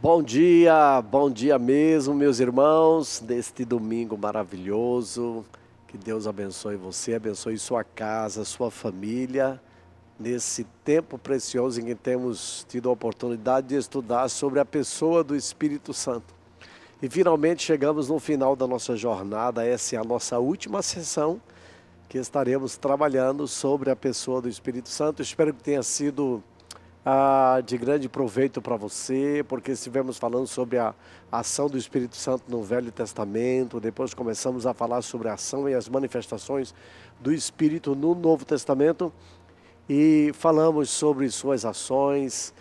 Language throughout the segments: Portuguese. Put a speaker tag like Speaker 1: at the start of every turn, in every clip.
Speaker 1: Bom dia mesmo, meus irmãos, neste domingo maravilhoso. Que Deus abençoe você, abençoe sua casa, sua família, nesse tempo precioso em que temos tido a oportunidade de estudar sobre a pessoa do Espírito Santo. E finalmente chegamos no final da nossa jornada, essa é a nossa última sessão, que estaremos trabalhando sobre a pessoa do Espírito Santo. Espero que tenha sido de grande proveito para você, porque estivemos falando sobre a ação do Espírito Santo no Velho Testamento, depois começamos a falar sobre a ação e as manifestações do Espírito no Novo Testamento, e falamos sobre suas ações,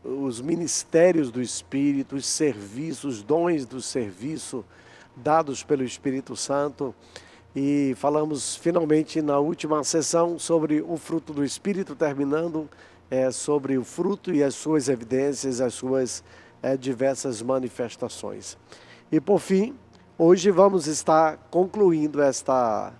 Speaker 1: os ministérios do Espírito, os serviços, os dons do serviço dados pelo Espírito Santo. E falamos finalmente na última sessão sobre o fruto do Espírito, terminando sobre o fruto e as suas evidências, as suas diversas manifestações. E por fim, hoje vamos estar concluindo esta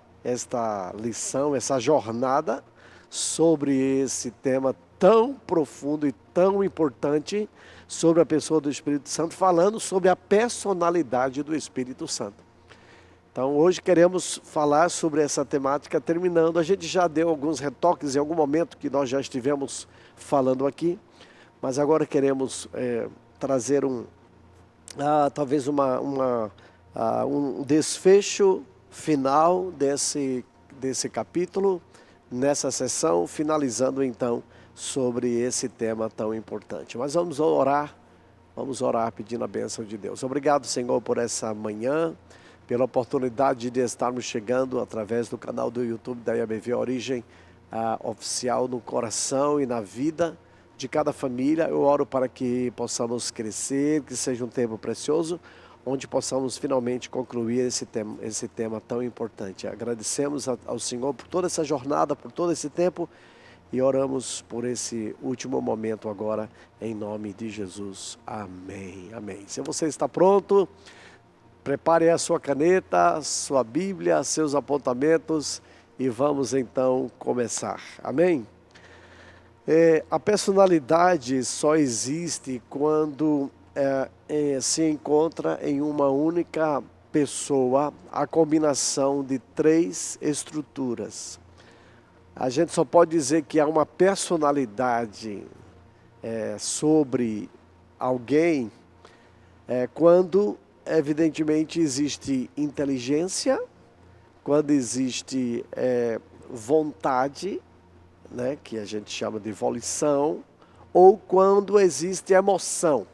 Speaker 1: lição, essa jornada sobre esse tema tão profundo e tão importante sobre a pessoa do Espírito Santo, falando sobre a personalidade do Espírito Santo. Então hoje queremos falar sobre essa temática, terminando. A gente já deu alguns retoques em algum momento que nós já estivemos falando aqui, mas agora queremos trazer talvez um desfecho final desse capítulo, nessa sessão, finalizando então sobre esse tema tão importante. Mas vamos orar pedindo a bênção de Deus. Obrigado, Senhor, por essa manhã, pela oportunidade de estarmos chegando através do canal do YouTube da IABV Origem Oficial no coração e na vida de cada família. Eu oro para que possamos crescer, que seja um tempo precioso, onde possamos finalmente concluir esse tema tão importante. Agradecemos ao Senhor por toda essa jornada, por todo esse tempo, e oramos por esse último momento agora, em nome de Jesus. Amém. Amém. Se você está pronto, prepare a sua caneta, sua Bíblia, seus apontamentos e vamos então começar. Amém? A personalidade só existe quando se encontra em uma única pessoa a combinação de três estruturas. A gente só pode dizer que há uma personalidade sobre alguém quando evidentemente existe inteligência, quando existe vontade, né, que a gente chama de volição, ou quando existe emoção.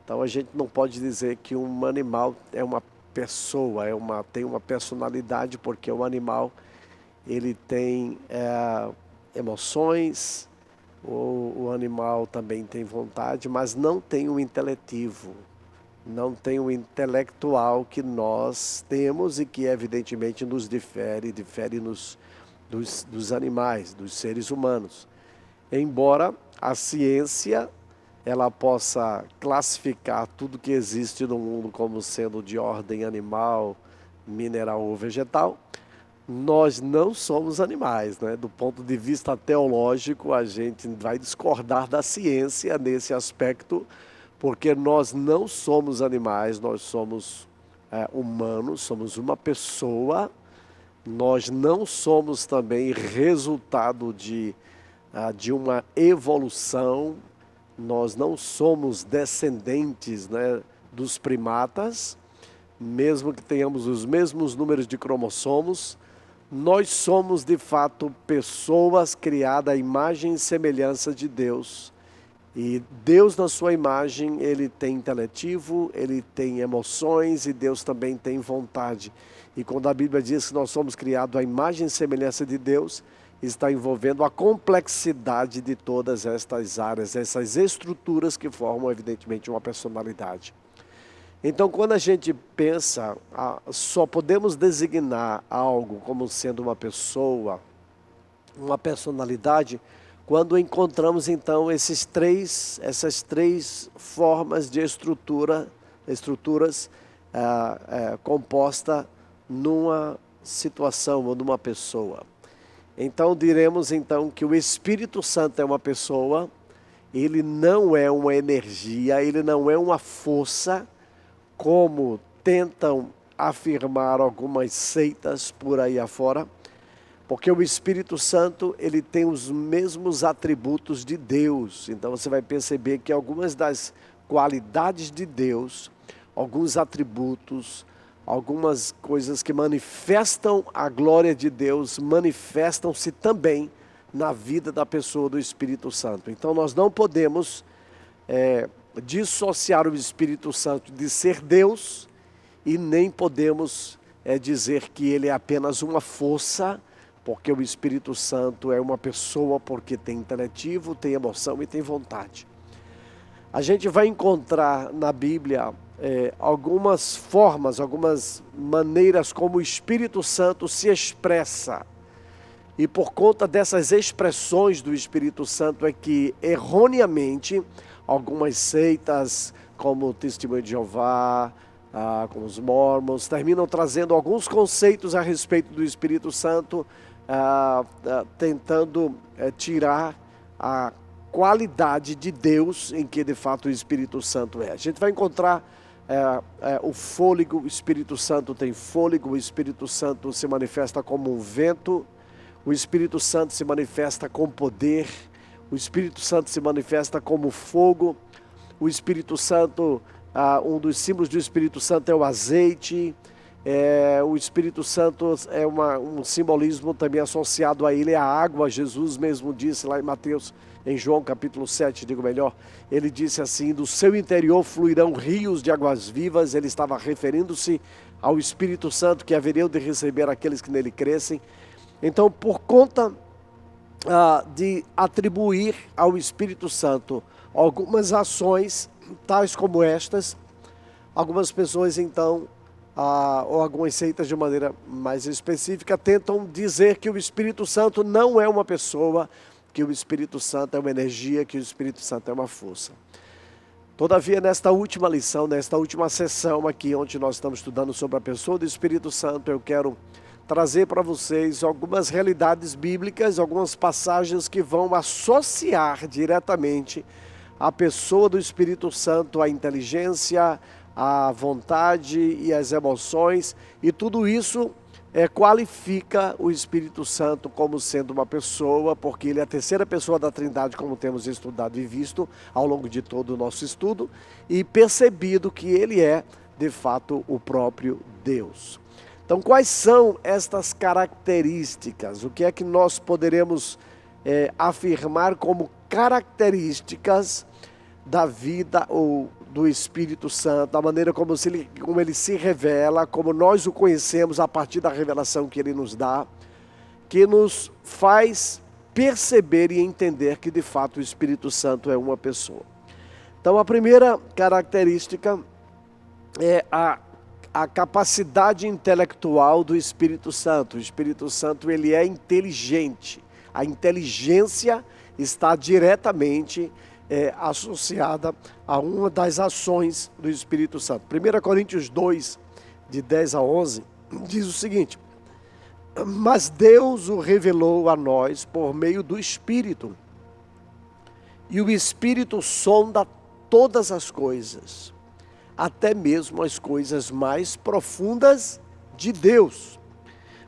Speaker 1: Então a gente não pode dizer que um animal é uma pessoa, tem uma personalidade, porque o animal ele tem emoções, o animal também tem vontade, mas não tem o inteletivo. Não tem o intelectual que nós temos e que evidentemente nos difere dos animais, dos seres humanos. Embora a ciência ela possa classificar tudo que existe no mundo como sendo de ordem animal, mineral ou vegetal, nós não somos animais, né? Do ponto de vista teológico, a gente vai discordar da ciência nesse aspecto, porque nós não somos animais, nós somos humanos, somos uma pessoa. Nós não somos também resultado de uma evolução, nós não somos descendentes, né, dos primatas, mesmo que tenhamos os mesmos números de cromossomos. Nós somos de fato pessoas criadas à imagem e semelhança de Deus. E Deus, na sua imagem, ele tem inteletivo, ele tem emoções e Deus também tem vontade. E quando a Bíblia diz que nós somos criados à imagem e semelhança de Deus, está envolvendo a complexidade de todas estas áreas, essas estruturas que formam, evidentemente, uma personalidade. Então, quando a gente pensa, só podemos designar algo como sendo uma pessoa, uma personalidade, quando encontramos então essas três formas de estruturas composta numa situação ou numa pessoa. Então diremos então que o Espírito Santo é uma pessoa ele não é uma energia, ele não é uma força, como tentam afirmar algumas seitas por aí afora, porque o Espírito Santo, ele tem os mesmos atributos de Deus. Então você vai perceber que algumas das qualidades de Deus, alguns atributos, algumas coisas que manifestam a glória de Deus, manifestam-se também na vida da pessoa do Espírito Santo. Então nós não podemos dissociar o Espírito Santo de ser Deus e nem podemos dizer que ele é apenas uma força, porque o Espírito Santo é uma pessoa porque tem inteletivo, tem emoção e tem vontade. A gente vai encontrar na Bíblia algumas formas, algumas maneiras como o Espírito Santo se expressa. E por conta dessas expressões do Espírito Santo é que, erroneamente, algumas seitas, como o Testemunho de Jeová, como os Mormons, terminam trazendo alguns conceitos a respeito do Espírito Santo, tentando tirar a qualidade de Deus em que de fato o Espírito Santo é. A gente vai encontrar o fôlego, o Espírito Santo tem fôlego, o Espírito Santo se manifesta como um vento, o Espírito Santo se manifesta com poder, o Espírito Santo se manifesta como fogo, o Espírito Santo, um dos símbolos do Espírito Santo é o azeite. O Espírito Santo é um simbolismo também associado a ele, é a água. Jesus mesmo disse lá em Mateus, em João capítulo 7, digo melhor, ele disse assim: do seu interior fluirão rios de águas vivas. Ele estava referindo-se ao Espírito Santo que haveriam de receber aqueles que nele crescem. Então, por conta de atribuir ao Espírito Santo algumas ações, tais como estas, algumas pessoas então, ou algumas seitas de maneira mais específica, tentam dizer que o Espírito Santo não é uma pessoa, que o Espírito Santo é uma energia, que o Espírito Santo é uma força. Todavia, nesta última lição, nesta última sessão aqui, onde nós estamos estudando sobre a pessoa do Espírito Santo, eu quero trazer para vocês algumas realidades bíblicas, algumas passagens que vão associar diretamente a pessoa do Espírito Santo à inteligência, à vontade e às emoções, e tudo isso qualifica o Espírito Santo como sendo uma pessoa, porque ele é a terceira pessoa da Trindade, como temos estudado e visto ao longo de todo o nosso estudo, e percebido que ele é, de fato, o próprio Deus. Então, quais são estas características? O que é que nós poderemos afirmar como características da vida ou do Espírito Santo, da maneira como ele se revela, como nós o conhecemos a partir da revelação que ele nos dá, que nos faz perceber e entender que de fato o Espírito Santo é uma pessoa. Então, a primeira característica é a capacidade intelectual do Espírito Santo. O Espírito Santo, ele é inteligente. A inteligência está diretamente associada a uma das ações do Espírito Santo. 1 Coríntios 2, de 10 a 11, diz o seguinte: mas Deus o revelou a nós por meio do Espírito, e o Espírito sonda todas as coisas, até mesmo as coisas mais profundas de Deus.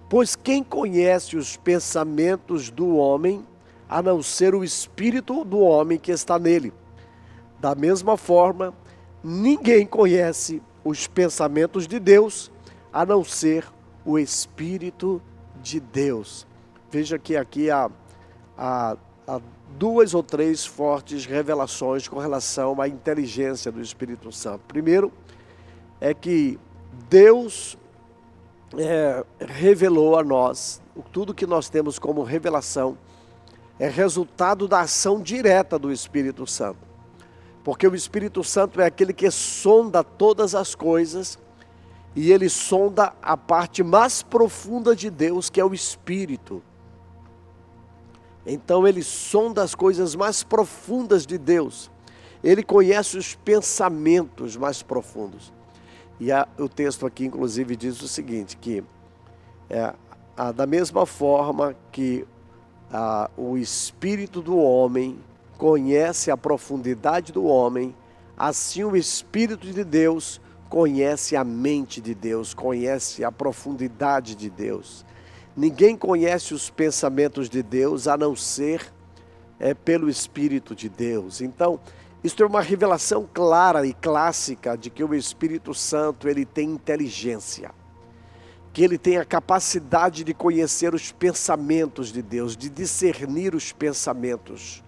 Speaker 1: Pois quem conhece os pensamentos do homem, a não ser o espírito do homem que está nele? Da mesma forma, ninguém conhece os pensamentos de Deus, a não ser o Espírito de Deus. Veja que aqui há duas ou três fortes revelações com relação à inteligência do Espírito Santo. Primeiro, é que Deus revelou a nós, tudo que nós temos como revelação é resultado da ação direta do Espírito Santo. Porque o Espírito Santo é aquele que sonda todas as coisas, e ele sonda a parte mais profunda de Deus, que é o Espírito. Então ele sonda as coisas mais profundas de Deus. Ele conhece os pensamentos mais profundos. E o texto aqui, inclusive, diz o seguinte, que da mesma forma que o espírito do homem conhece a profundidade do homem, assim o Espírito de Deus conhece a mente de Deus, conhece a profundidade de Deus. Ninguém conhece os pensamentos de Deus a não ser pelo Espírito de Deus. Então, isso é uma revelação clara e clássica de que o Espírito Santo ele tem inteligência, que ele tem a capacidade de conhecer os pensamentos de Deus, de discernir os pensamentos,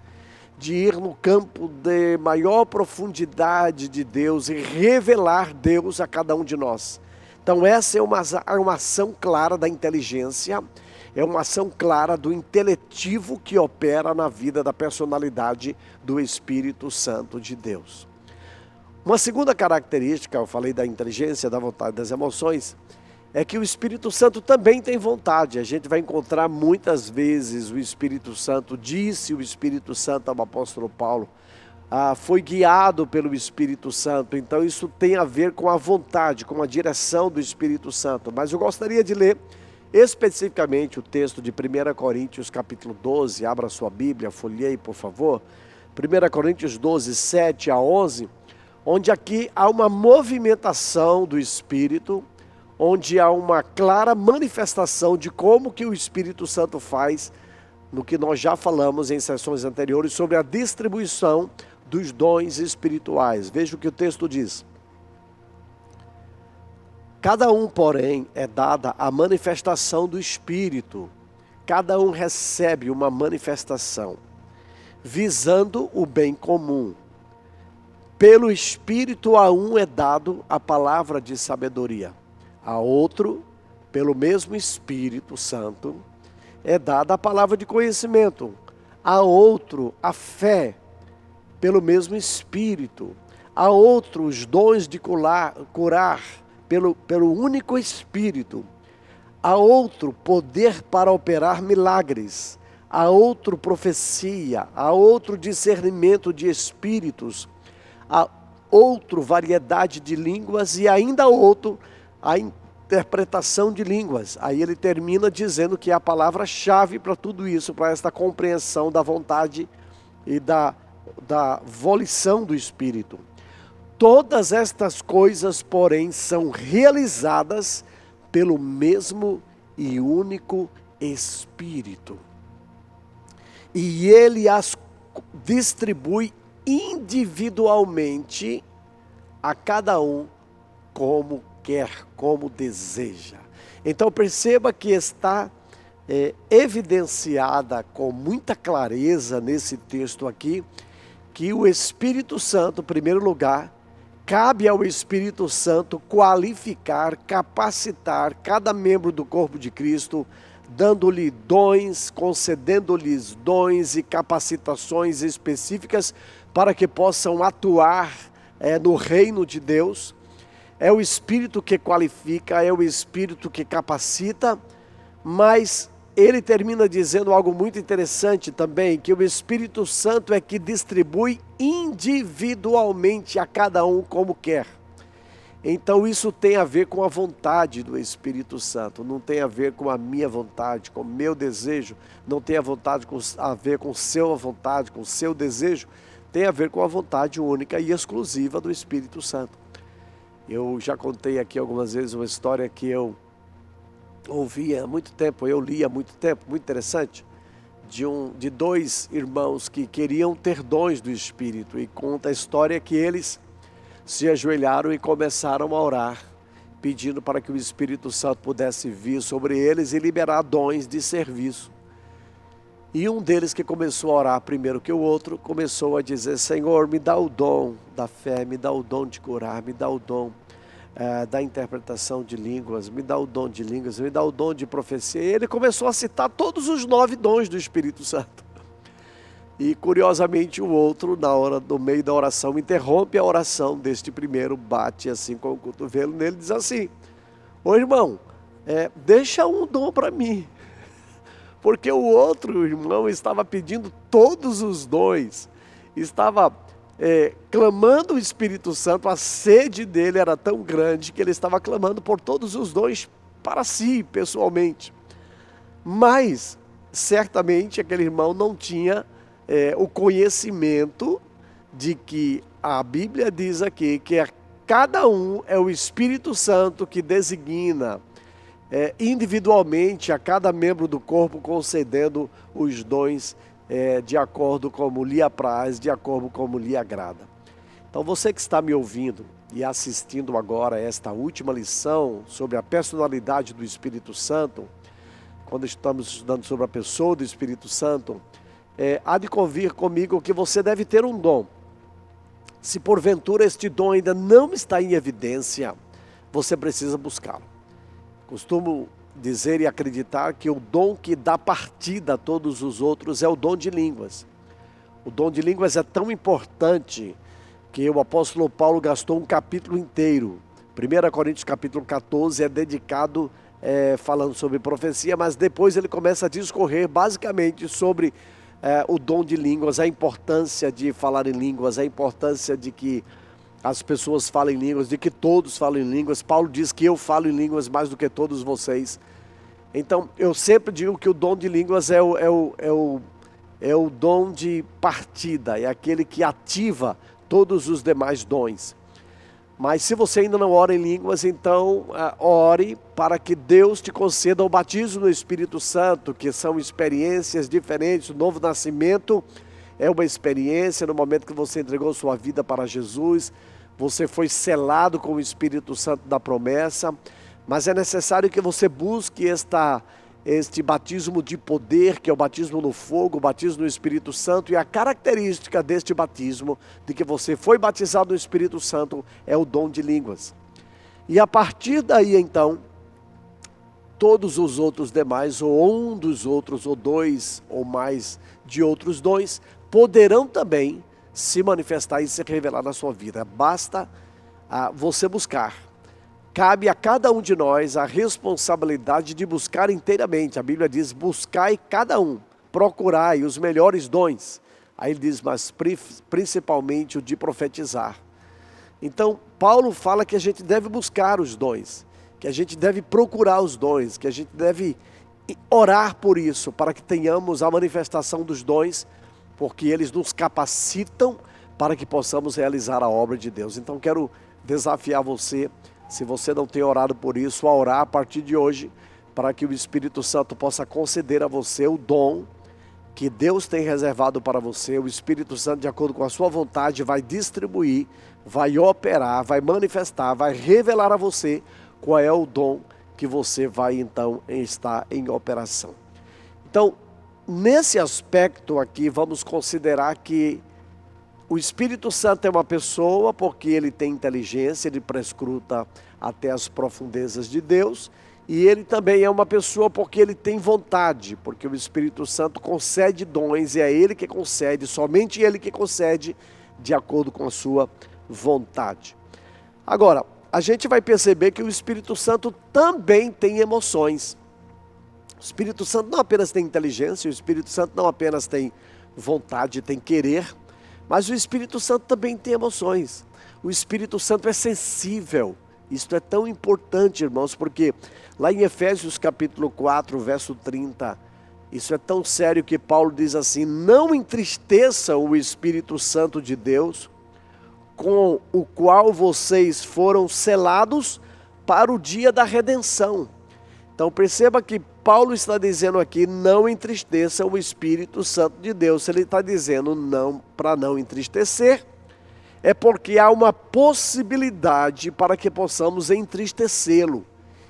Speaker 1: de ir no campo de maior profundidade de Deus e revelar Deus a cada um de nós. Então essa é uma ação clara da inteligência, é uma ação clara do inteletivo que opera na vida da personalidade do Espírito Santo de Deus. Uma segunda característica, eu falei da inteligência, da vontade, das emoções, é que o Espírito Santo também tem vontade. A gente vai encontrar muitas vezes o Espírito Santo, disse o Espírito Santo ao apóstolo Paulo, foi guiado pelo Espírito Santo. Então isso tem a ver com a vontade, com a direção do Espírito Santo. Mas eu gostaria de ler especificamente o texto de 1 Coríntios capítulo 12, abra sua Bíblia, folheie por favor, 1 Coríntios 12, 7 a 11, onde aqui há uma movimentação do Espírito, onde há uma clara manifestação de como que o Espírito Santo faz, no que nós já falamos em sessões anteriores, sobre a distribuição dos dons espirituais. Veja o que o texto diz. Cada um, porém, é dada a manifestação do Espírito. Cada um recebe uma manifestação, visando o bem comum. Pelo Espírito a um é dado a palavra de sabedoria. A outro, pelo mesmo Espírito Santo, é dada a palavra de conhecimento. A outro, a fé, pelo mesmo Espírito. A outro, os dons de curar, pelo único Espírito. A outro, poder para operar milagres. A outro, profecia. A outro, discernimento de espíritos. A outro, variedade de línguas. E ainda outro, a interpretação de línguas. Aí ele termina dizendo que é a palavra-chave para tudo isso, para esta compreensão da vontade e da volição do Espírito. Todas estas coisas, porém, são realizadas pelo mesmo e único Espírito. E ele as distribui individualmente a cada um como quer, como deseja. Então perceba que está evidenciada com muita clareza nesse texto aqui, que o Espírito Santo, em primeiro lugar, cabe ao Espírito Santo qualificar, capacitar cada membro do corpo de Cristo, dando-lhe dons, concedendo-lhes dons e capacitações específicas para que possam atuar no reino de Deus. É o Espírito que qualifica, é o Espírito que capacita, mas ele termina dizendo algo muito interessante também, que o Espírito Santo é que distribui individualmente a cada um como quer. Então isso tem a ver com a vontade do Espírito Santo, não tem a ver com a minha vontade, com o meu desejo, não tem a ver com sua vontade, com o seu desejo, tem a ver com a vontade única e exclusiva do Espírito Santo. Eu já contei aqui algumas vezes uma história que eu ouvia há muito tempo, eu li há muito tempo, muito interessante, de dois irmãos que queriam ter dons do Espírito, e conta a história que eles se ajoelharam e começaram a orar, pedindo para que o Espírito Santo pudesse vir sobre eles e liberar dons de serviço. E um deles, que começou a orar primeiro que o outro, começou a dizer: Senhor, me dá o dom da fé, me dá o dom de curar, me dá o dom da interpretação de línguas, me dá o dom de línguas, me dá o dom de profecia. E ele começou a citar todos os 9 dons do Espírito Santo. E curiosamente o outro, no meio da oração, interrompe a oração deste primeiro, bate assim com o cotovelo nele e diz assim: ô irmão, deixa um dom para mim. Porque o outro irmão estava pedindo todos os dons, estava clamando o Espírito Santo, a sede dele era tão grande que ele estava clamando por todos os dons para si, pessoalmente. Mas, certamente, aquele irmão não tinha o conhecimento de que a Bíblia diz aqui que cada um é o Espírito Santo que designa individualmente a cada membro do corpo, concedendo os dons de acordo como lhe apraz, de acordo como lhe agrada. Então você que está me ouvindo e assistindo agora esta última lição sobre a personalidade do Espírito Santo, quando estamos estudando sobre a pessoa do Espírito Santo, há de convir comigo que você deve ter um dom. Se porventura este dom ainda não está em evidência, você precisa buscá-lo. Costumo dizer e acreditar que o dom que dá partida a todos os outros é o dom de línguas. O dom de línguas é tão importante que o apóstolo Paulo gastou um capítulo inteiro. 1 Coríntios capítulo 14 é dedicado falando sobre profecia, mas depois ele começa a discorrer basicamente sobre o dom de línguas, a importância de falar em línguas, a importância de que as pessoas falem línguas, de que todos falem línguas. Paulo diz que eu falo em línguas mais do que todos vocês. Então, eu sempre digo que o dom de línguas é o dom de partida, é aquele que ativa todos os demais dons. Mas se você ainda não ora em línguas, então ore para que Deus te conceda o batismo no Espírito Santo, que são experiências diferentes. O novo nascimento é uma experiência no momento que você entregou sua vida para Jesus, você foi selado com o Espírito Santo da promessa, mas é necessário que você busque este batismo de poder, que é o batismo no fogo, o batismo no Espírito Santo, e a característica deste batismo, de que você foi batizado no Espírito Santo, é o dom de línguas. E a partir daí, então, todos os outros demais, ou um dos outros, ou dois, ou mais de outros dons, poderão também se manifestar e se revelar na sua vida. Basta você buscar. Cabe a cada um de nós a responsabilidade de buscar inteiramente. A Bíblia diz, buscai cada um, procurai os melhores dons. Aí ele diz, mas principalmente o de profetizar. Então, Paulo fala que a gente deve buscar os dons, que a gente deve procurar os dons, que a gente deve orar por isso, para que tenhamos a manifestação dos dons, porque eles nos capacitam para que possamos realizar a obra de Deus. Então quero desafiar você, se você não tem orado por isso, a orar a partir de hoje, para que o Espírito Santo possa conceder a você o dom que Deus tem reservado para você. O Espírito Santo, de acordo com a sua vontade, vai distribuir, vai operar, vai manifestar, vai revelar a você qual é o dom que você vai então estar em operação. Então, nesse aspecto aqui, vamos considerar que o Espírito Santo é uma pessoa porque ele tem inteligência, ele prescruta até as profundezas de Deus, e ele também é uma pessoa porque ele tem vontade, porque o Espírito Santo concede dons, e é ele que concede, somente ele que concede, de acordo com a sua vontade. Agora, a gente vai perceber que o Espírito Santo também tem emoções. O Espírito Santo não apenas tem inteligência, o Espírito Santo não apenas tem vontade, tem querer, mas o Espírito Santo também tem emoções. O Espírito Santo é sensível. Isto é tão importante, irmãos, porque lá em Efésios capítulo 4, verso 30, isso é tão sério que Paulo diz assim, não entristeçam o Espírito Santo de Deus, com o qual vocês foram selados para o dia da redenção. Então perceba que Paulo está dizendo aqui, não entristeça o Espírito Santo de Deus. Ele está dizendo não, para não entristecer, é porque há uma possibilidade para que possamos entristecê-lo.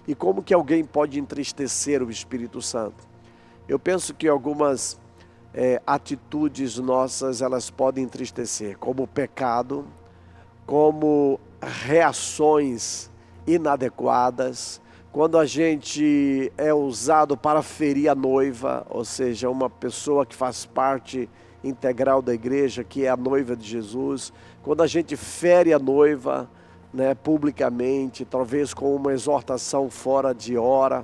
Speaker 1: E como que alguém pode entristecer o Espírito Santo? Eu penso que algumas atitudes nossas, elas podem entristecer, como o pecado, como reações inadequadas, quando a gente é usado para ferir a noiva, ou seja, uma pessoa que faz parte integral da igreja, que é a noiva de Jesus, quando a gente fere a noiva, publicamente, talvez com uma exortação fora de hora,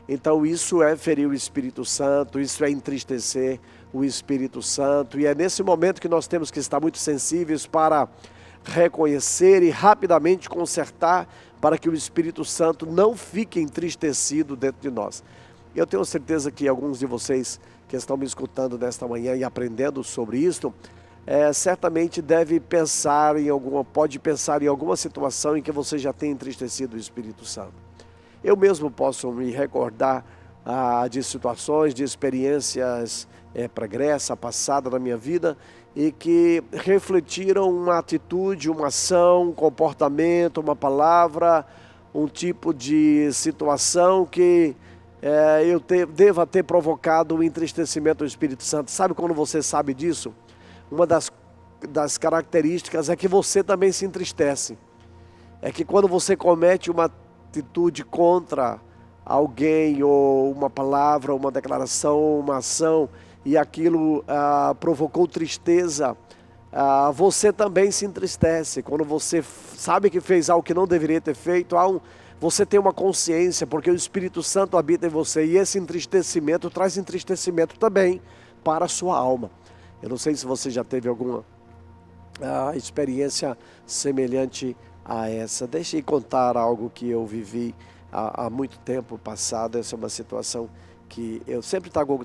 Speaker 1: então isso é ferir o Espírito Santo, isso é entristecer o Espírito Santo, e é nesse momento que nós temos que estar muito sensíveis para reconhecer e rapidamente consertar, para que o Espírito Santo não fique entristecido dentro de nós. Eu tenho certeza que alguns de vocês que estão me escutando nesta manhã e aprendendo sobre isto, certamente pode pensar em alguma situação em que você já tem entristecido o Espírito Santo. Eu mesmo posso me recordar de situações, de experiências pregressa, passada na minha vida, e que refletiram uma atitude, uma ação, um comportamento, uma palavra, um tipo de situação que deva ter provocado o entristecimento do Espírito Santo. Sabe quando você sabe disso? Uma das características é que você também se entristece. É que quando você comete uma atitude contra alguém, ou uma palavra, uma declaração, uma ação, e aquilo provocou tristeza, você também se entristece. Quando você sabe que fez algo que não deveria ter feito, você tem uma consciência, porque o Espírito Santo habita em você, e esse entristecimento traz entristecimento também para a sua alma. Eu não sei se você já teve alguma experiência semelhante a essa. Deixa eu contar algo que eu vivi há muito tempo passado. Essa é uma situação que eu sempre trago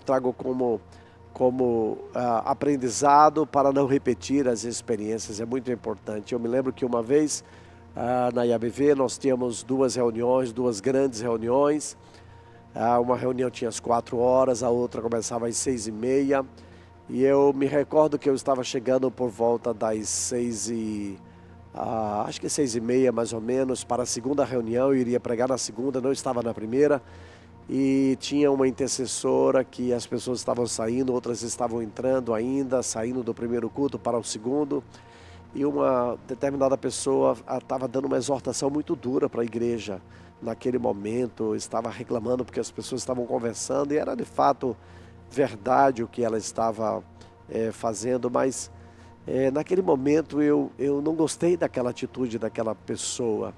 Speaker 1: como aprendizado para não repetir as experiências. É muito importante. Eu me lembro que uma vez na IABV nós tínhamos duas grandes reuniões. Uma reunião tinha às 4 horas, a outra começava às 6h30. E eu me recordo que eu estava chegando por volta das acho que 6h30 mais ou menos, para a segunda reunião. Eu iria pregar na segunda, não estava na primeira. E tinha uma intercessora que as pessoas estavam saindo, outras estavam entrando ainda, saindo do primeiro culto para o segundo. E uma determinada pessoa estava dando uma exortação muito dura para a igreja naquele momento. Estava reclamando porque as pessoas estavam conversando, e era de fato verdade o que ela estava fazendo, mas naquele momento eu não gostei daquela atitude daquela pessoa.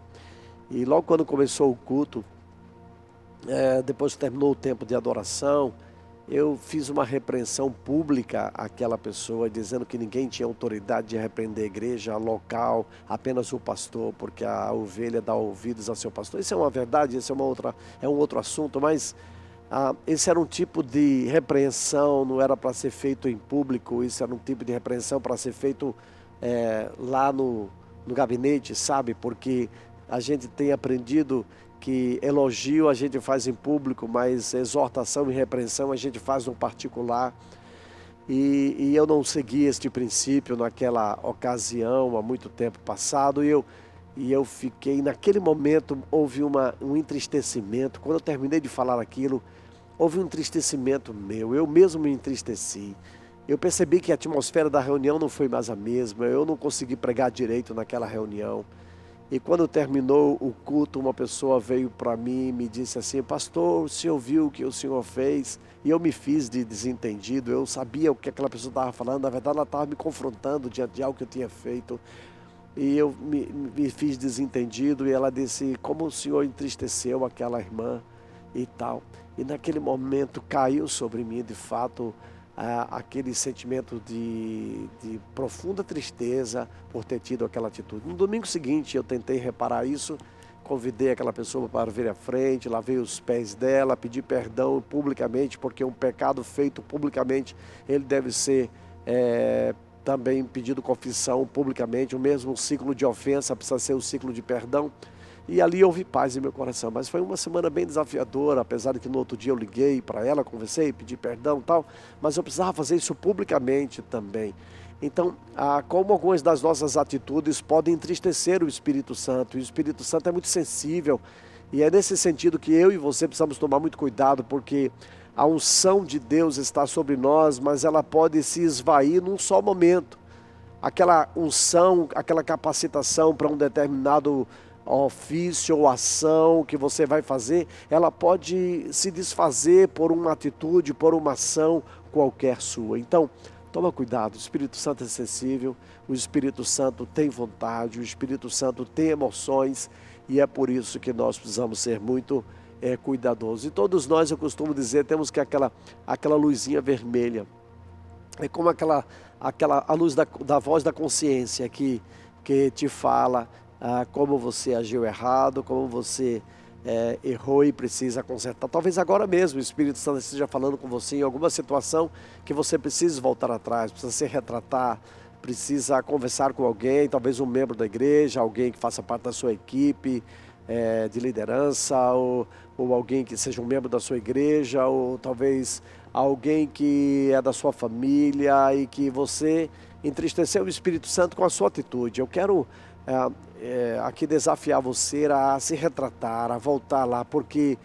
Speaker 1: E logo quando começou o culto, depois que terminou o tempo de adoração, eu fiz uma repreensão pública àquela pessoa, dizendo que ninguém tinha autoridade de repreender a igreja local, apenas o pastor, porque a ovelha dá ouvidos a seu pastor. Isso é uma verdade, isso é um outro assunto, mas esse era um tipo de repreensão, não era para ser feito em público. Isso era um tipo de repreensão para ser feito lá no gabinete, sabe? Porque a gente tem aprendido que elogio a gente faz em público, mas exortação e repreensão a gente faz no particular. E eu não segui este princípio naquela ocasião, há muito tempo passado, e eu fiquei, naquele momento, houve um entristecimento. Quando eu terminei de falar aquilo, houve um entristecimento meu, eu mesmo me entristeci. Eu percebi que a atmosfera da reunião não foi mais a mesma, eu não consegui pregar direito naquela reunião. E quando terminou o culto, uma pessoa veio para mim e me disse assim: pastor, o senhor viu o que o senhor fez? E eu me fiz de desentendido, eu sabia o que aquela pessoa estava falando, na verdade ela estava me confrontando diante de algo que eu tinha feito. E eu me fiz desentendido, e ela disse: como o senhor entristeceu aquela irmã e tal. E naquele momento caiu sobre mim, de fato, aquele sentimento de profunda tristeza por ter tido aquela atitude. No domingo seguinte eu tentei reparar isso, convidei aquela pessoa para vir à frente, lavei os pés dela, pedi perdão publicamente, porque um pecado feito publicamente, ele deve ser também pedido confissão publicamente. O mesmo ciclo de ofensa precisa ser o ciclo de perdão. E ali houve paz em meu coração, mas foi uma semana bem desafiadora, apesar de que no outro dia eu liguei para ela, conversei, pedi perdão e tal, mas eu precisava fazer isso publicamente também. Então, como algumas das nossas atitudes podem entristecer o Espírito Santo, e o Espírito Santo é muito sensível, e é nesse sentido que eu e você precisamos tomar muito cuidado, porque a unção de Deus está sobre nós, mas ela pode se esvair num só momento. Aquela unção, aquela capacitação para um determinado ofício ou ação que você vai fazer, ela pode se desfazer por uma atitude, por uma ação qualquer sua. Então, toma cuidado, o Espírito Santo é sensível, o Espírito Santo tem vontade, o Espírito Santo tem emoções, e é por isso que nós precisamos ser muito cuidadosos. E todos nós, eu costumo dizer, temos que aquela luzinha vermelha, é como a luz da voz da consciência que te fala como você agiu errado, como você errou e precisa consertar. Talvez agora mesmo o Espírito Santo esteja falando com você em alguma situação que você precisa voltar atrás, precisa se retratar, precisa conversar com alguém, talvez um membro da igreja, alguém que faça parte da sua equipe de liderança, ou alguém que seja um membro da sua igreja, ou talvez alguém que é da sua família e que você entristeceu o Espírito Santo com a sua atitude. Eu quero aqui desafiar você a se retratar, a voltar lá, porque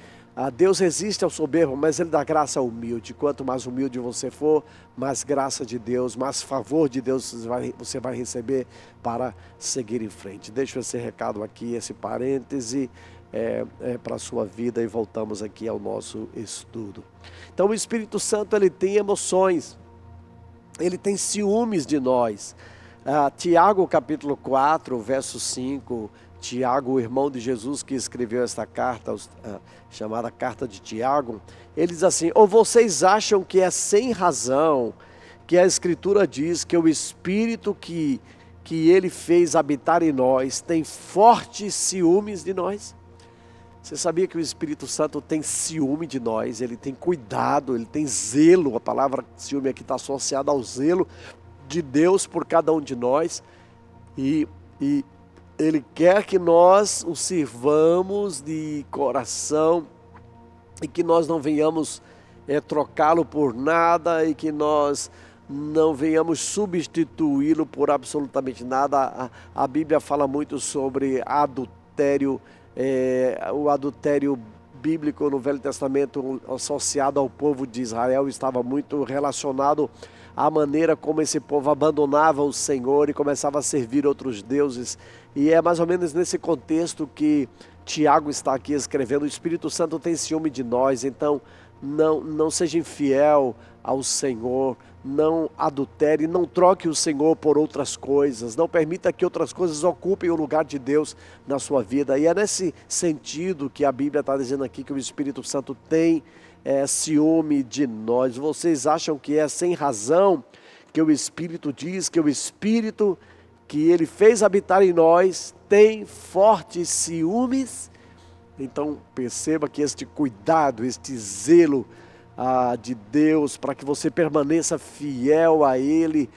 Speaker 1: Deus resiste ao soberbo, mas Ele dá graça ao humilde. Quanto mais humilde você for, mais graça de Deus, mais favor de Deus você vai receber para seguir em frente. Deixo esse recado aqui, esse parêntese para a sua vida, e voltamos aqui ao nosso estudo. Então o Espírito Santo, ele tem emoções, ele tem ciúmes de nós. Tiago capítulo 4, verso 5, Tiago, o irmão de Jesus que escreveu esta carta, chamada Carta de Tiago, ele diz assim: ou vocês acham que é sem razão que a Escritura diz que o Espírito que Ele fez habitar em nós tem fortes ciúmes de nós? Você sabia que o Espírito Santo tem ciúme de nós? Ele tem cuidado, ele tem zelo. A palavra ciúme aqui está associada ao zelo de Deus por cada um de nós, e Ele quer que nós o sirvamos de coração e que nós não venhamos trocá-lo por nada, e que nós não venhamos substituí-lo por absolutamente nada. A Bíblia fala muito sobre adultério, o adultério bíblico no Velho Testamento associado ao povo de Israel estava muito relacionado a maneira como esse povo abandonava o Senhor e começava a servir outros deuses. E é mais ou menos nesse contexto que Tiago está aqui escrevendo. O Espírito Santo tem ciúme de nós, então não seja infiel ao Senhor, não adultere, não troque o Senhor por outras coisas, não permita que outras coisas ocupem o lugar de Deus na sua vida. E é nesse sentido que a Bíblia está dizendo aqui que o Espírito Santo tem ciúme de nós. Vocês acham que é sem razão que o Espírito diz que o Espírito que Ele fez habitar em nós tem fortes ciúmes? Então perceba que este cuidado, este zelo de Deus para que você permaneça fiel a Ele,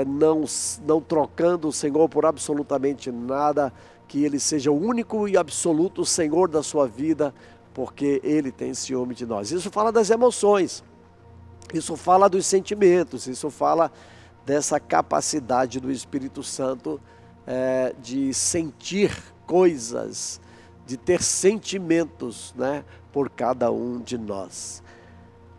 Speaker 1: não trocando o Senhor por absolutamente nada, que Ele seja o único e absoluto Senhor da sua vida, porque Ele tem ciúme de nós. Isso fala das emoções, isso fala dos sentimentos, isso fala dessa capacidade do Espírito Santo de sentir coisas, de ter sentimentos, né, por cada um de nós.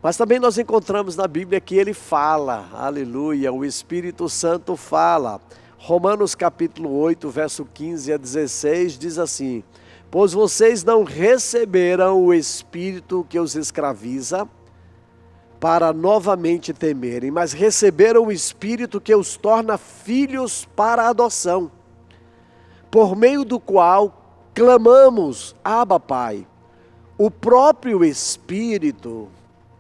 Speaker 1: Mas também nós encontramos na Bíblia que Ele fala, aleluia, o Espírito Santo fala. Romanos capítulo 8, verso 15 a 16 diz assim: pois vocês não receberam o Espírito que os escraviza para novamente temerem, mas receberam o Espírito que os torna filhos para a adoção, por meio do qual clamamos, Abba, Pai. O próprio Espírito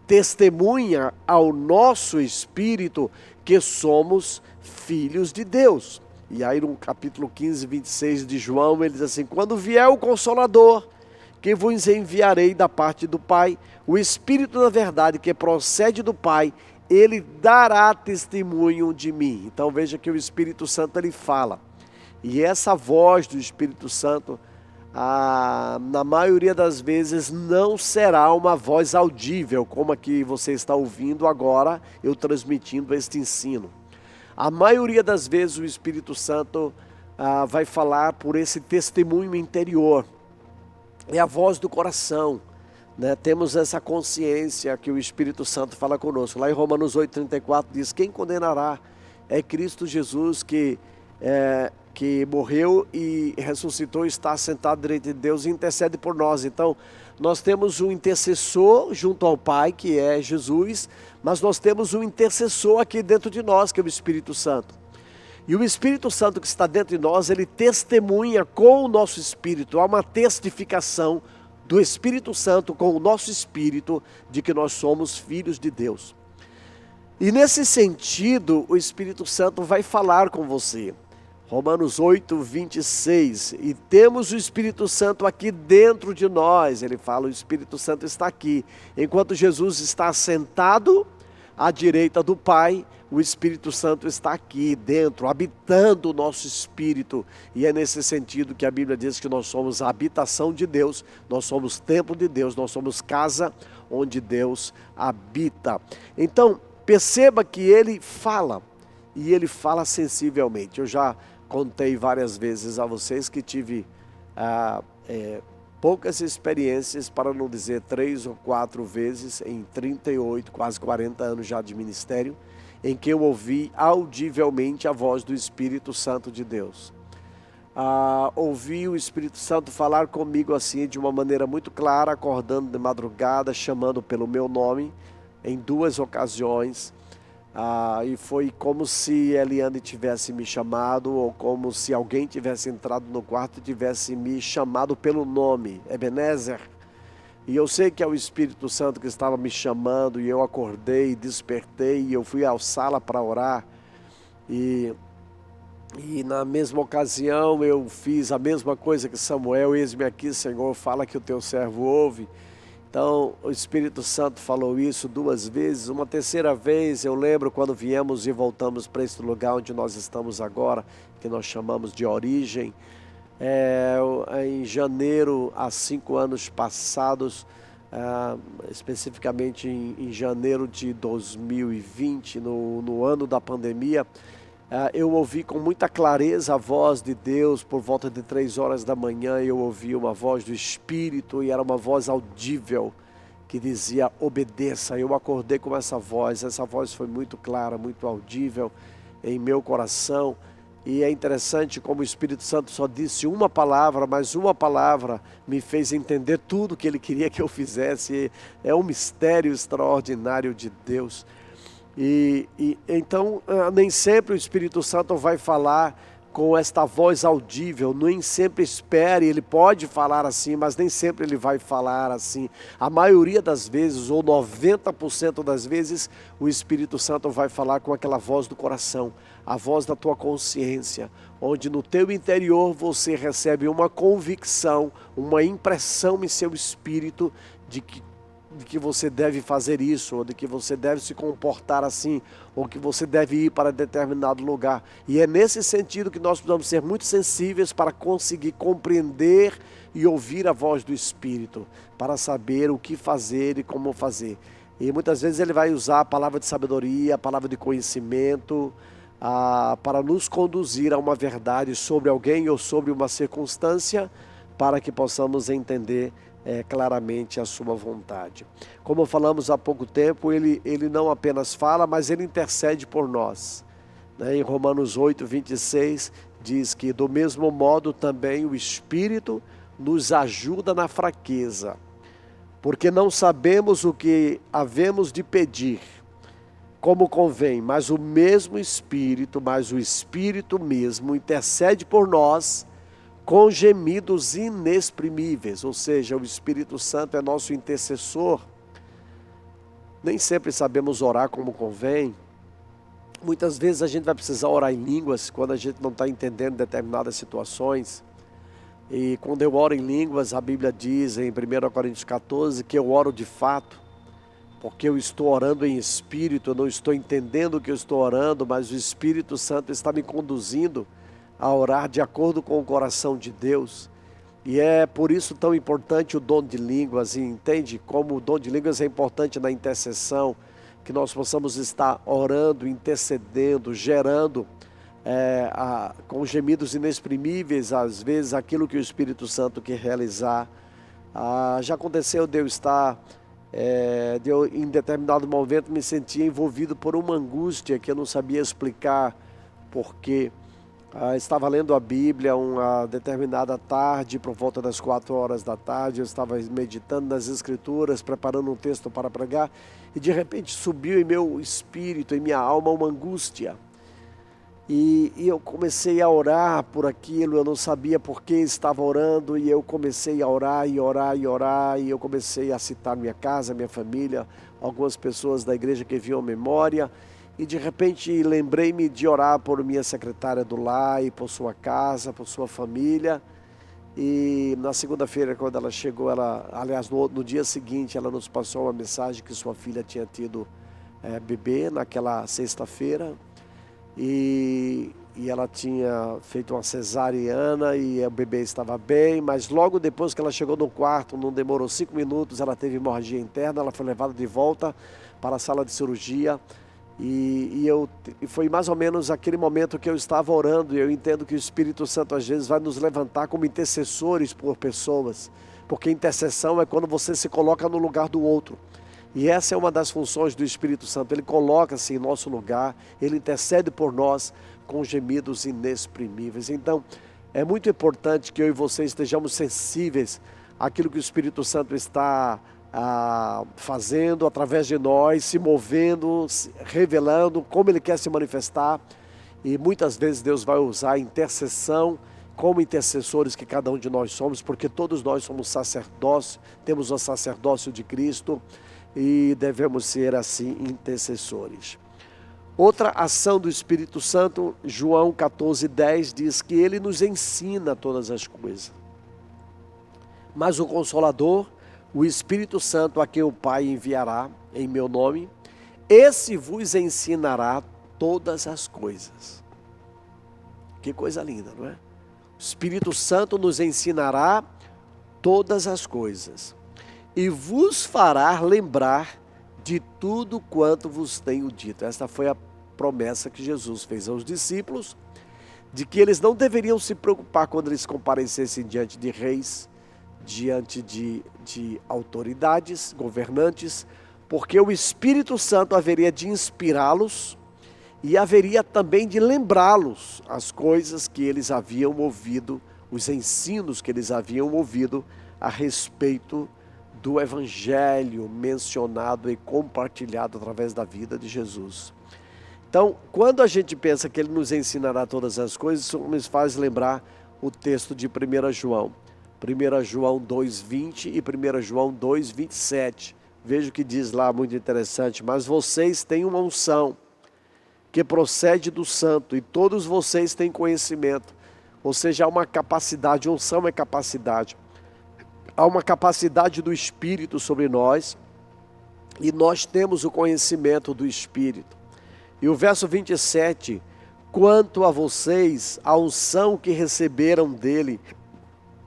Speaker 1: testemunha ao nosso espírito que somos filhos de Deus. E aí no capítulo 15, 26 de João, ele diz assim: quando vier o Consolador, que vos enviarei da parte do Pai, o Espírito da verdade que procede do Pai, Ele dará testemunho de mim. Então veja que o Espírito Santo, ele fala. E essa voz do Espírito Santo, na maioria das vezes, não será uma voz audível, como a que você está ouvindo agora, eu transmitindo este ensino. A maioria das vezes o Espírito Santo vai falar por esse testemunho interior. É a voz do coração, né? Temos essa consciência que o Espírito Santo fala conosco. Lá em Romanos 8,34 diz: quem condenará? É Cristo Jesus que morreu e ressuscitou, está sentado à direita de Deus e intercede por nós. Então, nós temos um intercessor junto ao Pai, que é Jesus, mas nós temos um intercessor aqui dentro de nós, que é o Espírito Santo. E o Espírito Santo que está dentro de nós, ele testemunha com o nosso espírito. Há uma testificação do Espírito Santo com o nosso espírito de que nós somos filhos de Deus. E nesse sentido, o Espírito Santo vai falar com você. Romanos 8, 26. E temos o Espírito Santo aqui dentro de nós. Ele fala, o Espírito Santo está aqui. Enquanto Jesus está sentado à direita do Pai, o Espírito Santo está aqui dentro, habitando o nosso espírito. E é nesse sentido que a Bíblia diz que nós somos a habitação de Deus, nós somos templo de Deus, nós somos casa onde Deus habita. Então, perceba que ele fala, e ele fala sensivelmente. Eu já contei várias vezes a vocês que tive poucas experiências, para não dizer 3 ou 4 vezes, em 38, quase 40 anos já de ministério, em que eu ouvi audivelmente a voz do Espírito Santo de Deus. Ouvi o Espírito Santo falar comigo assim, de uma maneira muito clara, acordando de madrugada, chamando pelo meu nome, em 2 ocasiões. E foi como se Eliane tivesse me chamado, ou como se alguém tivesse entrado no quarto e tivesse me chamado pelo nome, Ebenezer. E eu sei que é o Espírito Santo que estava me chamando, e eu acordei, despertei, e eu fui à sala para orar. E na mesma ocasião eu fiz a mesma coisa que Samuel: eis-me aqui, Senhor, fala que o teu servo ouve. Então o Espírito Santo falou isso 2 vezes. Uma terceira vez eu lembro quando viemos e voltamos para esse lugar onde nós estamos agora, que nós chamamos de Origem. Em janeiro, há 5 anos passados, especificamente em janeiro de 2020, no ano da pandemia, eu ouvi com muita clareza a voz de Deus. Por volta de 3 horas da manhã eu ouvi uma voz do Espírito, e era uma voz audível que dizia: obedeça. Eu acordei com essa voz foi muito clara, muito audível em meu coração. E é interessante como o Espírito Santo só disse uma palavra, mas uma palavra me fez entender tudo que ele queria que eu fizesse. É um mistério extraordinário de Deus. Então, nem sempre o Espírito Santo vai falar com esta voz audível, nem sempre espere. Ele pode falar assim, mas nem sempre ele vai falar assim. A maioria das vezes, ou 90% das vezes, o Espírito Santo vai falar com aquela voz do coração, a voz da tua consciência, onde no teu interior você recebe uma convicção, uma impressão em seu espírito de que você deve fazer isso, ou de que você deve se comportar assim, ou que você deve ir para determinado lugar. E é nesse sentido que nós precisamos ser muito sensíveis para conseguir compreender e ouvir a voz do Espírito, para saber o que fazer e como fazer. E muitas vezes ele vai usar a palavra de sabedoria, a palavra de conhecimento, para nos conduzir a uma verdade sobre alguém ou sobre uma circunstância, para que possamos entender claramente a sua vontade. Como falamos há pouco tempo, ele não apenas fala, mas ele intercede por nós. Em Romanos 8, 26, diz que do mesmo modo também o Espírito nos ajuda na fraqueza, porque não sabemos o que havemos de pedir como convém, mas o Espírito mesmo intercede por nós com gemidos inexprimíveis. Ou seja, o Espírito Santo é nosso intercessor. Nem sempre sabemos orar como convém. Muitas vezes a gente vai precisar orar em línguas quando a gente não está entendendo determinadas situações. E quando eu oro em línguas, a Bíblia diz em 1 Coríntios 14 que eu oro de fato, porque eu estou orando em espírito. Eu não estou entendendo o que eu estou orando, mas o Espírito Santo está me conduzindo a orar de acordo com o coração de Deus. E é por isso tão importante o dom de línguas. E entende como o dom de línguas é importante na intercessão, que nós possamos estar orando, intercedendo, gerando com gemidos inexprimíveis, às vezes, aquilo que o Espírito Santo quer realizar. Já aconteceu de eu estar, em determinado momento, me sentia envolvido por uma angústia que eu não sabia explicar porquê. Estava lendo a Bíblia uma determinada tarde, por volta das 4 horas da tarde, eu estava meditando nas Escrituras, preparando um texto para pregar, e de repente subiu em meu espírito, em minha alma, uma angústia. E eu comecei a orar por aquilo. Eu não sabia por que estava orando, e eu comecei a orar, e eu comecei a citar minha casa, minha família, algumas pessoas da igreja que vinham à memória. e de repente lembrei-me de orar por minha secretária do lar e por sua casa, por sua família. E na segunda-feira, quando ela chegou, aliás, no dia seguinte, ela nos passou uma mensagem que sua filha tinha tido bebê naquela sexta-feira. E ela tinha feito uma cesariana e o bebê estava bem, mas logo depois que ela chegou no quarto, não demorou 5 minutos, ela teve hemorragia interna, ela foi levada de volta para a sala de cirurgia. E foi mais ou menos aquele momento que eu estava orando, e eu entendo que o Espírito Santo às vezes vai nos levantar como intercessores por pessoas, porque intercessão é quando você se coloca no lugar do outro. E essa é uma das funções do Espírito Santo, ele coloca-se em nosso lugar, ele intercede por nós com gemidos inexprimíveis. Então, é muito importante que eu e você estejamos sensíveis àquilo que o Espírito Santo está fazendo através de nós, se movendo, revelando como ele quer se manifestar. E muitas vezes Deus vai usar a intercessão como intercessores que cada um de nós somos, porque todos nós somos sacerdócio, temos o sacerdócio de Cristo e devemos ser assim intercessores. Outra ação do Espírito Santo, João 14:10 diz que ele nos ensina todas as coisas. Mas o Consolador, o Espírito Santo, a quem o Pai enviará em meu nome, esse vos ensinará todas as coisas. Que coisa linda, não é? O Espírito Santo nos ensinará todas as coisas e vos fará lembrar de tudo quanto vos tenho dito. Esta foi a promessa que Jesus fez aos discípulos, de que eles não deveriam se preocupar quando eles comparecessem diante de reis, diante de autoridades, governantes, porque o Espírito Santo haveria de inspirá-los e haveria também de lembrá-los as coisas que eles haviam ouvido, os ensinos que eles haviam ouvido a respeito do Evangelho mencionado e compartilhado através da vida de Jesus. Então, quando a gente pensa que ele nos ensinará todas as coisas, isso nos faz lembrar o texto de 1 João. 1 João 2:20 e 1 João 2:27. Veja o que diz lá, muito interessante. Mas vocês têm uma unção que procede do santo e todos vocês têm conhecimento. Ou seja, há uma capacidade, unção é capacidade. Há uma capacidade do Espírito sobre nós e nós temos o conhecimento do Espírito. E o verso 27, quanto a vocês, a unção que receberam dele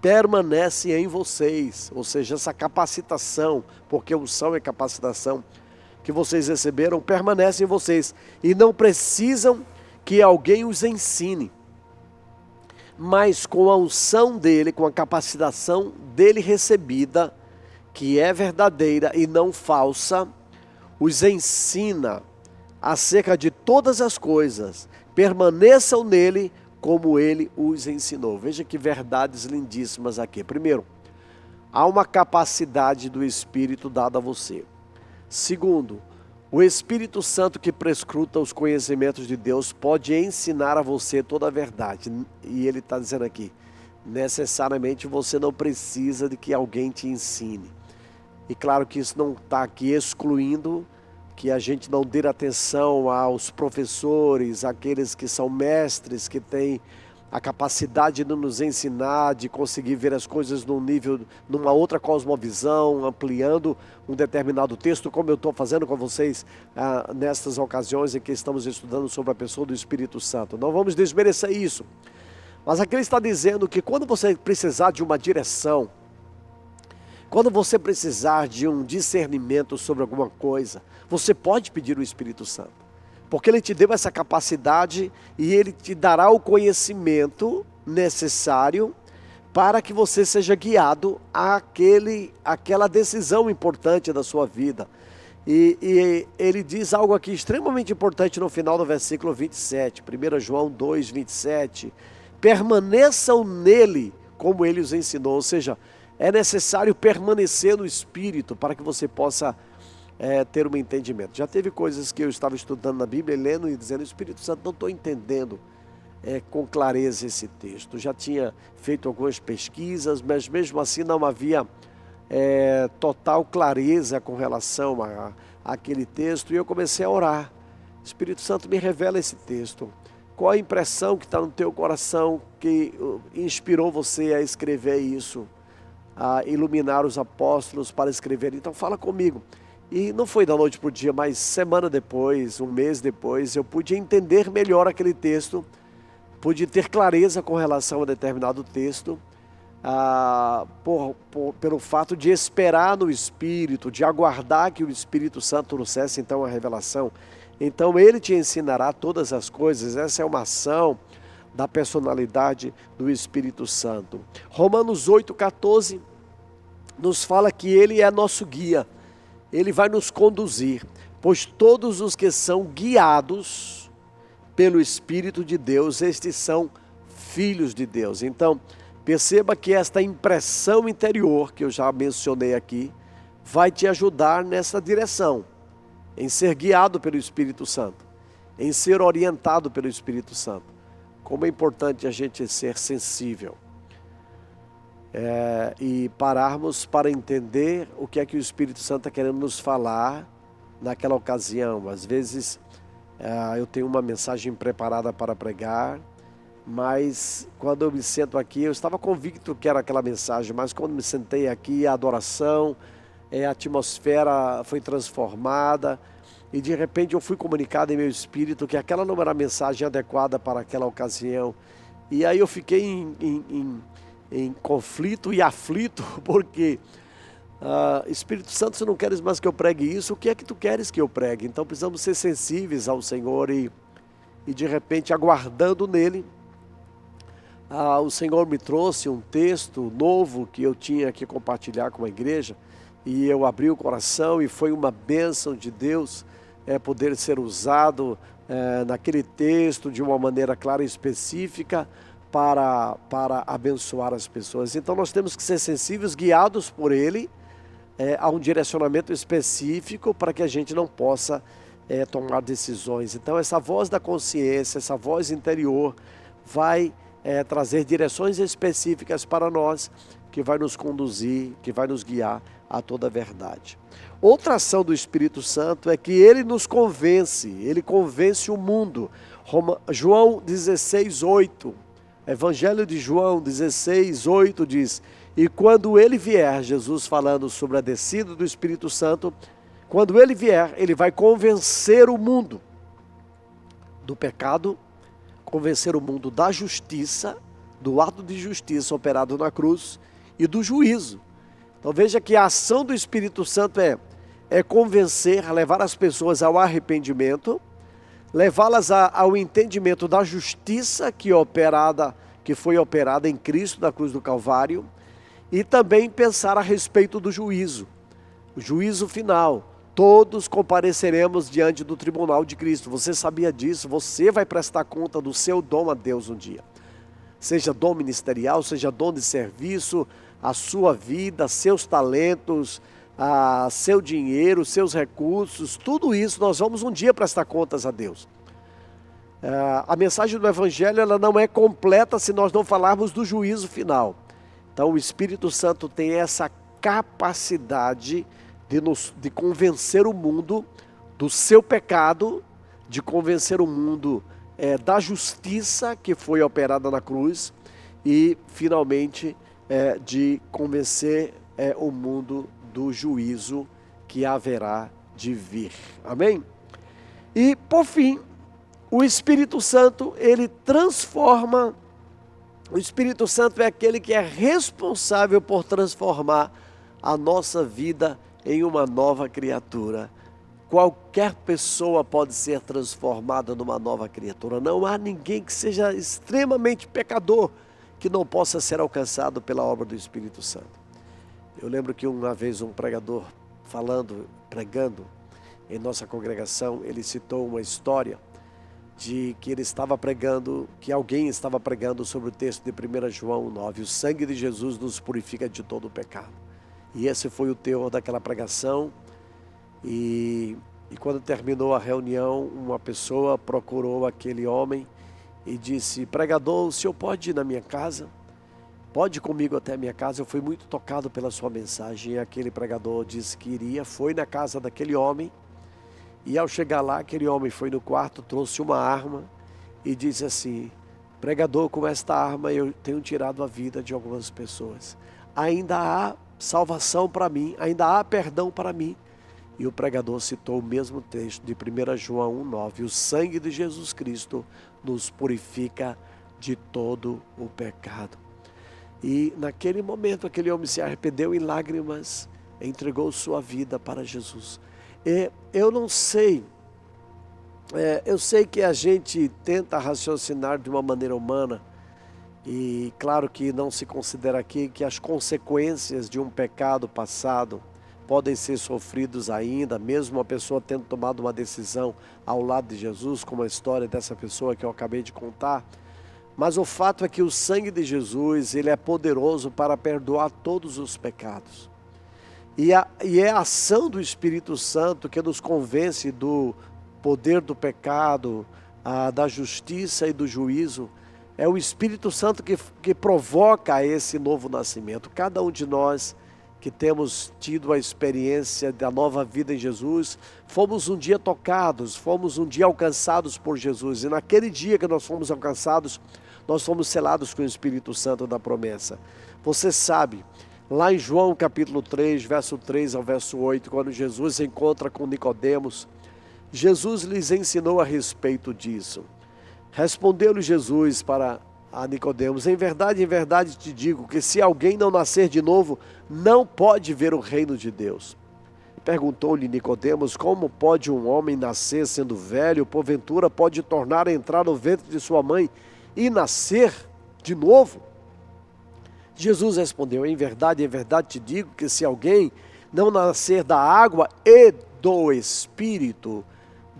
Speaker 1: permanece em vocês, ou seja, essa capacitação, porque unção é capacitação, que vocês receberam, permanece em vocês, e não precisam que alguém os ensine, mas com a unção dele, com a capacitação dele recebida, que é verdadeira e não falsa, os ensina acerca de todas as coisas, permaneçam nele, como ele os ensinou. Veja que verdades lindíssimas aqui. Primeiro, há uma capacidade do Espírito dada a você. Segundo, o Espírito Santo que prescruta os conhecimentos de Deus pode ensinar a você toda a verdade. E ele está dizendo aqui, necessariamente você não precisa de que alguém te ensine. E claro que isso não está aqui excluindo que a gente não dê atenção aos professores, aqueles que são mestres, que têm a capacidade de nos ensinar, de conseguir ver as coisas num nível, numa outra cosmovisão, ampliando um determinado texto, como eu estou fazendo com vocês nestas ocasiões em que estamos estudando sobre a pessoa do Espírito Santo. Não vamos desmerecer isso, mas aqui ele está dizendo que quando você precisar de uma direção, quando você precisar de um discernimento sobre alguma coisa, você pode pedir o Espírito Santo, porque ele te deu essa capacidade e ele te dará o conhecimento necessário para que você seja guiado àquela decisão importante da sua vida. E ele diz algo aqui extremamente importante no final do versículo 27, 1 João 2:27, permaneçam nele como ele os ensinou, ou seja, é necessário permanecer no Espírito para que você possa ter um entendimento. Já teve coisas que eu estava estudando na Bíblia, lendo e dizendo, Espírito Santo, não estou entendendo com clareza esse texto. Já tinha feito algumas pesquisas, mas mesmo assim não havia total clareza com relação àquele texto. E eu comecei a orar. Espírito Santo, me revela esse texto. Qual a impressão que está no teu coração que inspirou você a escrever isso, a iluminar os apóstolos para escrever? Então fala comigo. E não foi da noite para o dia, mas semana depois, um mês depois, eu pude entender melhor aquele texto, pude ter clareza com relação a determinado texto, pelo fato de esperar no Espírito, de aguardar que o Espírito Santo trouxesse então a revelação. Então ele te ensinará todas as coisas. Essa é uma ação da personalidade do Espírito Santo. Romanos 8,14 nos fala que ele é nosso guia. Ele vai nos conduzir, pois todos os que são guiados pelo Espírito de Deus, estes são filhos de Deus. Então, perceba que esta impressão interior, que eu já mencionei aqui, vai te ajudar nessa direção, em ser guiado pelo Espírito Santo, em ser orientado pelo Espírito Santo. Como é importante a gente ser sensível. E pararmos para entender o que é que o Espírito Santo está querendo nos falar naquela ocasião. Às vezes eu tenho uma mensagem preparada para pregar, mas quando eu me sento aqui, eu estava convicto que era aquela mensagem, mas quando me sentei aqui, a adoração, a atmosfera foi transformada e de repente eu fui comunicado em meu espírito que aquela não era a mensagem adequada para aquela ocasião. E aí eu fiquei em conflito e aflito, porque Espírito Santo, se não queres mais que eu pregue isso, o que é que tu queres que eu pregue? Então precisamos ser sensíveis ao Senhor e de repente, aguardando nele, o Senhor me trouxe um texto novo que eu tinha que compartilhar com a igreja, e eu abri o coração e foi uma bênção de Deus poder ser usado naquele texto de uma maneira clara e específica, para abençoar as pessoas. Então nós temos que ser sensíveis, guiados por Ele, a um direcionamento específico para que a gente não possa tomar decisões. Então essa voz da consciência, essa voz interior vai trazer direções específicas para nós, que vai nos conduzir, que vai nos guiar a toda a verdade. Outra ação do Espírito Santo é que Ele nos convence, Ele convence o mundo. João 16:8, Evangelho de João 16:8 diz: e quando ele vier, Jesus falando sobre a descida do Espírito Santo, quando ele vier, ele vai convencer o mundo do pecado, convencer o mundo da justiça, do ato de justiça operado na cruz e do juízo. Então veja que a ação do Espírito Santo é convencer, levar as pessoas ao arrependimento, levá-las ao entendimento da justiça que foi operada em Cristo na cruz do Calvário, e também pensar a respeito do juízo, o juízo final. Todos compareceremos diante do tribunal de Cristo. Você sabia disso? Você vai prestar conta do seu dom a Deus um dia. Seja dom ministerial, seja dom de serviço, a sua vida, seus talentos, seu dinheiro, seus recursos, tudo isso nós vamos um dia prestar contas a Deus. A mensagem do Evangelho ela não é completa se nós não falarmos do juízo final. Então o Espírito Santo tem essa capacidade de convencer o mundo do seu pecado, de convencer o mundo da justiça que foi operada na cruz e finalmente de convencer o mundo do juízo que haverá de vir. Amém? E por fim, o Espírito Santo, ele transforma. O Espírito Santo é aquele que é responsável por transformar a nossa vida em uma nova criatura. Qualquer pessoa pode ser transformada numa nova criatura. Não há ninguém que seja extremamente pecador que não possa ser alcançado pela obra do Espírito Santo. Eu lembro que uma vez um pregador pregando em nossa congregação, ele citou uma história de que alguém estava pregando sobre o texto de 1 João 9, o sangue de Jesus nos purifica de todo o pecado. E esse foi o teor daquela pregação. E quando terminou a reunião, uma pessoa procurou aquele homem e disse: pregador, o senhor pode ir na minha casa? Pode ir comigo até a minha casa? Eu fui muito tocado pela sua mensagem. E aquele pregador disse que iria, foi na casa daquele homem E ao chegar lá, aquele homem foi no quarto, trouxe uma arma e disse assim: pregador, com esta arma eu tenho tirado a vida de algumas pessoas. Ainda há salvação para mim, ainda há perdão para mim. E o pregador citou o mesmo texto de 1 João 1,9. O sangue de Jesus Cristo nos purifica de todo o pecado. E naquele momento aquele homem se arrependeu em lágrimas, entregou sua vida para Jesus. Eu não sei, eu sei que a gente tenta raciocinar de uma maneira humana, e claro que não se considera aqui que as consequências de um pecado passado podem ser sofridos ainda, mesmo a pessoa tendo tomado uma decisão ao lado de Jesus, como a história dessa pessoa que eu acabei de contar. Mas o fato é que o sangue de Jesus, ele é poderoso para perdoar todos os pecados. E é a ação do Espírito Santo que nos convence do poder do pecado, da justiça e do juízo. É o Espírito Santo que provoca esse novo nascimento. Cada um de nós que temos tido a experiência da nova vida em Jesus, fomos um dia tocados, fomos um dia alcançados por Jesus. E naquele dia que nós fomos alcançados, nós fomos selados com o Espírito Santo da promessa. Você sabe, lá em João capítulo 3, verso 3 ao verso 8, quando Jesus se encontra com Nicodemos, Jesus lhes ensinou a respeito disso. Respondeu-lhe Jesus para a Nicodemos: em verdade te digo que se alguém não nascer de novo, não pode ver o reino de Deus. Perguntou-lhe Nicodemos: como pode um homem nascer sendo velho? Porventura pode tornar a entrar no ventre de sua mãe e nascer de novo? Jesus respondeu: em verdade te digo que se alguém não nascer da água e do Espírito,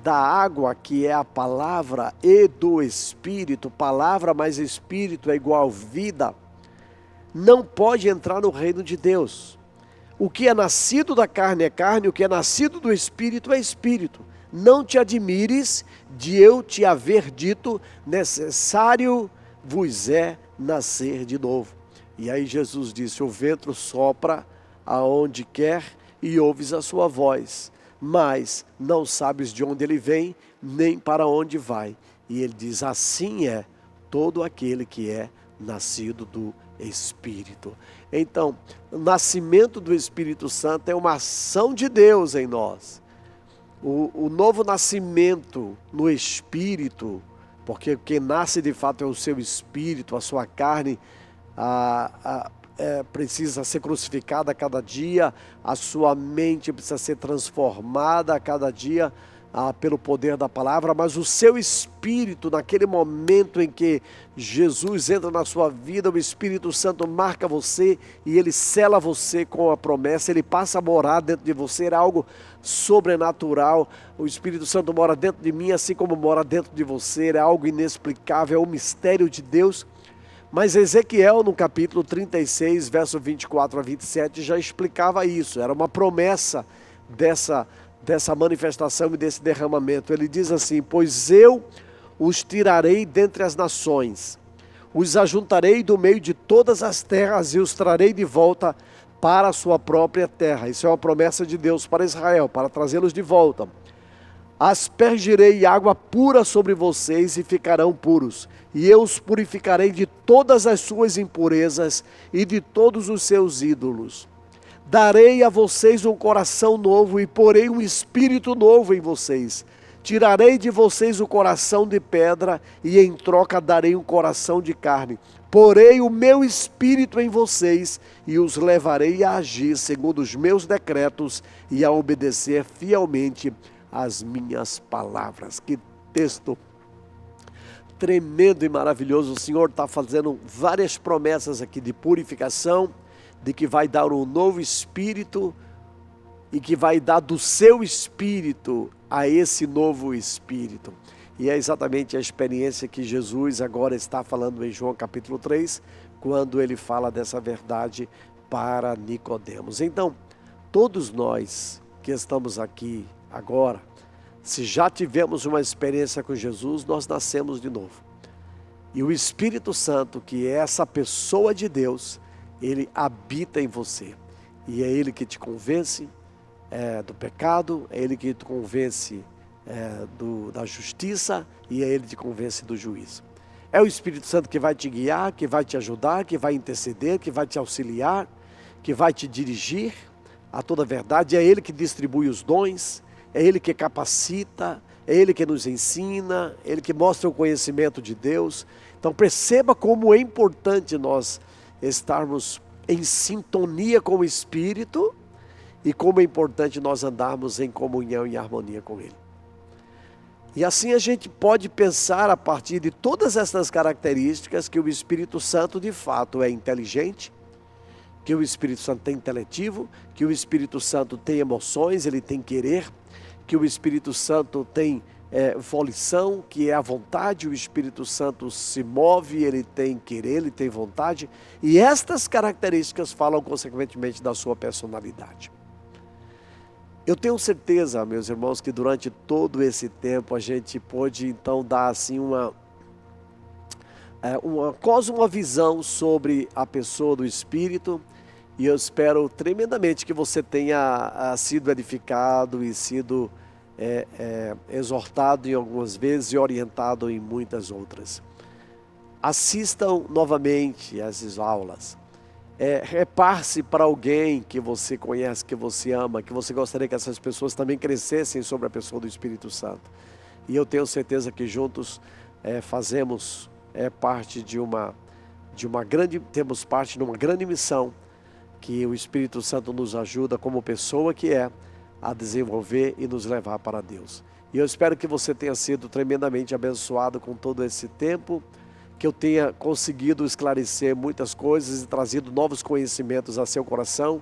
Speaker 1: da água que é a palavra e do Espírito, palavra mais Espírito é igual vida, não pode entrar no reino de Deus. O que é nascido da carne é carne, o que é nascido do Espírito é Espírito. Não te admires de eu te haver dito, necessário vos é nascer de novo. E aí Jesus disse: o vento sopra aonde quer e ouves a sua voz, mas não sabes de onde ele vem, nem para onde vai. E ele diz: assim é todo aquele que é nascido do Espírito. Então, o nascimento do Espírito Santo é uma ação de Deus em nós. O novo nascimento no Espírito, porque quem nasce de fato é o seu Espírito, a sua carne precisa ser crucificada a cada dia, a sua mente precisa ser transformada a cada dia pelo poder da palavra, mas o seu espírito, naquele momento em que Jesus entra na sua vida, o Espírito Santo marca você e ele sela você com a promessa, ele passa a morar dentro de você, é algo sobrenatural. O Espírito Santo mora dentro de mim, assim como mora dentro de você, é algo inexplicável, é um mistério de Deus. Mas Ezequiel, no capítulo 36, verso 24 a 27, já explicava isso, era uma promessa dessa manifestação e desse derramamento. Ele diz assim: pois eu os tirarei dentre as nações, os ajuntarei do meio de todas as terras e os trarei de volta para a sua própria terra. Isso é uma promessa de Deus para Israel, para trazê-los de volta. Aspergirei água pura sobre vocês e ficarão puros, e eu os purificarei de todas as suas impurezas e de todos os seus ídolos. Darei a vocês um coração novo e porei um espírito novo em vocês. Tirarei de vocês o coração de pedra e em troca darei um coração de carne. Porei o meu espírito em vocês e os levarei a agir segundo os meus decretos e a obedecer fielmente as minhas palavras. Que texto tremendo e maravilhoso. O Senhor está fazendo várias promessas aqui de purificação, de que vai dar um novo espírito e que vai dar do seu espírito a esse novo espírito. E é exatamente a experiência que Jesus agora está falando em João capítulo 3, quando ele fala dessa verdade para Nicodemos. Então, todos nós que estamos aqui agora, se já tivemos uma experiência com Jesus, nós nascemos de novo. E o Espírito Santo, que é essa pessoa de Deus, ele habita em você. E é ele que te convence do pecado, é ele que te convence da justiça e Ele te convence do juízo. É o Espírito Santo que vai te guiar, que vai te ajudar, que vai interceder, que vai te auxiliar, que vai te dirigir a toda a verdade. É Ele que distribui os dons, é Ele que capacita, é Ele que nos ensina, é Ele que mostra o conhecimento de Deus. Então perceba como é importante nós estarmos em sintonia com o Espírito e como é importante nós andarmos em comunhão e harmonia com Ele. E assim a gente pode pensar a partir de todas essas características que o Espírito Santo de fato é inteligente, que o Espírito Santo tem inteletivo, que o Espírito Santo tem emoções, ele tem querer, que o Espírito Santo tem volição, que é a vontade, o Espírito Santo se move, ele tem querer, ele tem vontade, e estas características falam consequentemente da sua personalidade. Eu tenho certeza, meus irmãos, que durante todo esse tempo a gente pôde então dar assim quase uma visão sobre a pessoa do Espírito, e eu espero tremendamente que você tenha sido edificado e sido exortado em algumas vezes e orientado em muitas outras. Assistam novamente essas aulas. Repasse para alguém que você conhece, que você ama, que você gostaria que essas pessoas também crescessem sobre a pessoa do Espírito Santo. E eu tenho certeza que juntos fazemos parte temos parte de uma grande missão que o Espírito Santo nos ajuda como pessoa que a desenvolver e nos levar para Deus. E eu espero que você tenha sido tremendamente abençoado com todo esse tempo, que eu tenha conseguido esclarecer muitas coisas e trazido novos conhecimentos a seu coração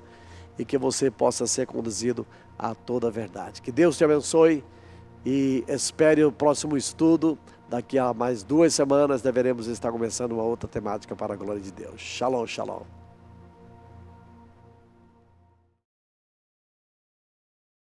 Speaker 1: e que você possa ser conduzido a toda a verdade. Que Deus te abençoe e espere o próximo estudo. Daqui a mais 2 semanas deveremos estar começando uma outra temática para a glória de Deus. Shalom, shalom.